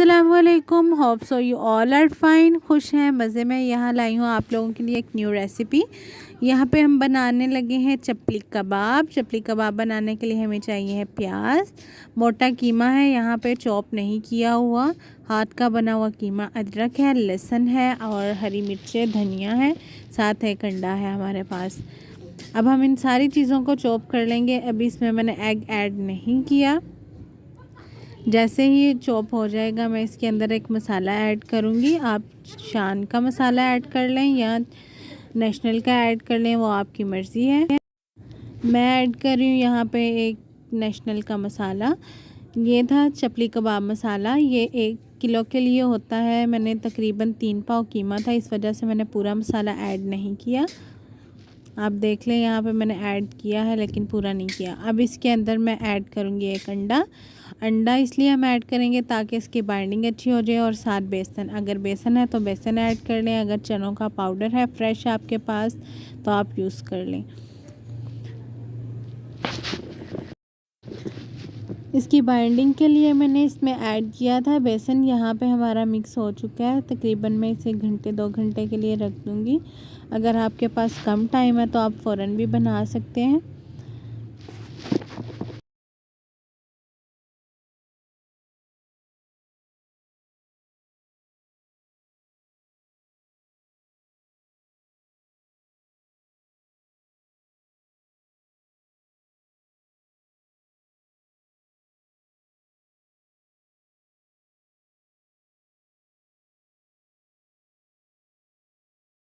अस्सलामुअलैकुम, hope so you all are fine. खुश हैं, मज़े में। यहाँ लाई हूँ आप लोगों के लिए एक न्यू रेसिपी। यहाँ पे हम बनाने लगे हैं चपली कबाब। चपली कबाब बनाने के लिए हमें चाहिए है प्याज, मोटा कीमा है यहाँ पे चॉप नहीं किया हुआ, हाथ का बना हुआ कीमा, अदरक है, लहसुन है और हरी मिर्चें, धनिया है, साथ एक अंडा है हमारे पास। अब हम इन सारी चीज़ों को चॉप कर लेंगे। अभी इसमें मैंने एग ऐड नहीं किया। जैसे ही चॉप हो जाएगा मैं इसके अंदर एक मसाला ऐड करूँगी। आप शान का मसाला ऐड कर लें या नेशनल का ऐड कर लें, वो आपकी मर्ज़ी है। मैं ऐड कर रही हूँ यहाँ पे एक नेशनल का मसाला। ये था चपली कबाब मसाला। ये 1 किलो के लिए होता है। मैंने तकरीबन 3 पाव कीमा था, इस वजह से मैंने पूरा मसाला ऐड नहीं किया। आप देख लें, यहाँ पे मैंने ऐड किया है लेकिन पूरा नहीं किया। अब इसके अंदर मैं ऐड करूँगी एक अंडा। अंडा इसलिए हम ऐड करेंगे ताकि इसकी बाइंडिंग अच्छी हो जाए, और साथ बेसन, अगर बेसन है तो बेसन ऐड कर लें, अगर चनों का पाउडर है फ्रेश आपके पास तो आप यूज़ कर लें। इसकी बाइंडिंग के लिए मैंने इसमें ऐड किया था बेसन। यहाँ पे हमारा मिक्स हो चुका है। तकरीबन मैं इसे 1-2 घंटे के लिए रख दूँगी। अगर आपके पास कम टाइम है तो आप फ़ौरन भी बना सकते हैं।